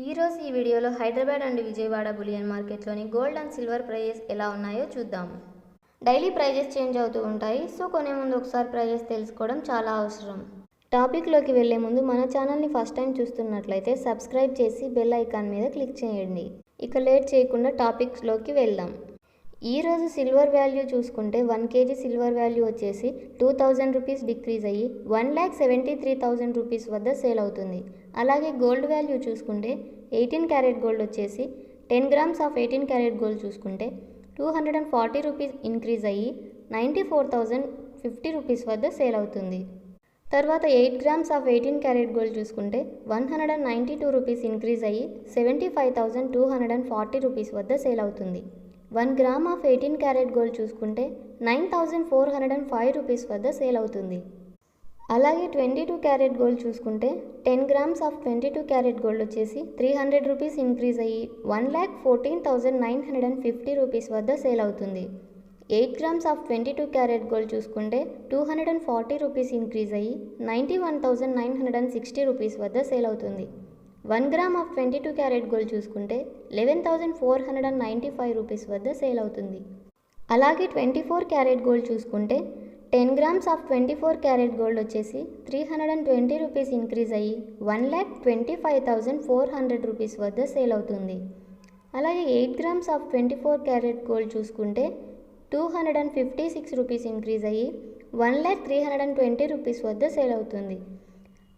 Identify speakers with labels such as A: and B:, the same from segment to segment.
A: ఈ వీడియోలో Hyderabad and Vijayawada bullion మార్కెట్లోని గోల్డ్ అండ్ సిల్వర్ ప్రైజెస్ ఎలా ఉన్నాయో చూద్దాం. డైలీ ప్రైజెస్ చేంజ్ అవుతూ ఉంటాయి, సో కొనే ముందు ఒకసారి ప్రైజెస్ తెలుసుకోవడం చాలా అవసరం. టాపిక్లోకి వెళ్లే ముందు మన ఛానల్ని ఫస్ట్ టైం చూస్తున్నట్లయితే సబ్స్క్రైబ్ చేసి బెల్ ఐకాన్ మీద క్లిక్ చేయండి. ఇక లేట్ చేయకుండా టాపిక్స్లోకి వెళ్దాం. ఈరోజు సిల్వర్ వాల్యూ చూసుకుంటే 1 kg సిల్వర్ వాల్యూ వచ్చేసి 2000 రూపీస్ డిక్రీజ్ అయ్యి 1,73,000 రూపీస్ వద్ద సేల్ అవుతుంది. అలాగే గోల్డ్ వాల్యూ చూసుకుంటే 18 క్యారెట్ గోల్డ్ వచ్చేసి 10 గ్రామ్స్ ఆఫ్ 18 క్యారెట్ గోల్డ్ చూసుకుంటే 240 రూపీస్ ఇంక్రీజ్ అయ్యి 94,050 రూపీస్ వద్ద సేల్ అవుతుంది. తర్వాత 8 గ్రామ్స్ ఆఫ్ 18 క్యారెట్ గోల్డ్ చూసుకుంటే 192 రూపీస్ ఇంక్రీజ్ అయ్యి 75,240 రూపీస్ వద్ద సేల్ అవుతుంది. 1 గ్రామ్ ఆఫ్ 18 క్యారెట్ గోల్డ్ చూసుకుంటే 9,405 రూపీస్ వద్ద సేల్ అవుతుంది. అలాగే 22 క్యారెట్ గోల్డ్ చూసుకుంటే 10 గ్రామ్స్ ఆఫ్ 22 క్యారెట్ గోల్డ్ వచ్చేసి 300 రూపీస్ ఇంక్రీజ్ అయ్యి 1,14,950 రూపీస్ వద్ద సేల్ అవుతుంది. 8 గ్రామ్స్ ఆఫ్ 22 క్యారెట్ గోల్డ్ చూసుకుంటే 240 రూపీస్ ఇంక్రీజ్ అయ్యి 91,960 రూపీస్ వద్ద సేల్ అవుతుంది. 1 గ్రామ్ ఆఫ్ 22 క్యారెట్ గోల్డ్ చూసుకుంటే 11,495 రూపీస్ వద్ద సేల్ అవుతుంది. అలాగే 24 క్యారెట్ గోల్డ్ చూసుకుంటే 10 గ్రామ్స్ ఆఫ్ 24 క్యారెట్ గోల్డ్ వచ్చేసి 320 రూపీస్ ఇంక్రీజ్ అయ్యి 1,25,400 రూపీస్ వద్ద సేల్ అవుతుంది. అలాగే 8 గ్రామ్స్ ఆఫ్ 24 క్యారెట్ గోల్డ్ చూసుకుంటే 256 రూపీస్ ఇంక్రీజ్ అయ్యి 1,320 రూపీస్ వద్ద సేల్ అవుతుంది.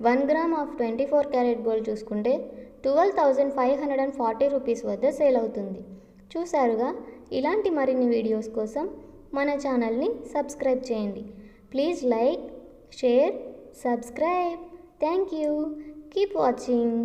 A: 1 గ్రామ్ ఆఫ్ 24 క్యారెట్ గోల్డ్ చూసుకుంటే 12,540 రూపీస్ వద్ద సేల్ అవుతుంది. చూసారుగా, ఇలాంటి మరిన్ని వీడియోస్ కోసం మన ఛానల్ని సబ్స్క్రైబ్ చేయండి. Please like, share, subscribe. Thank you. Keep watching.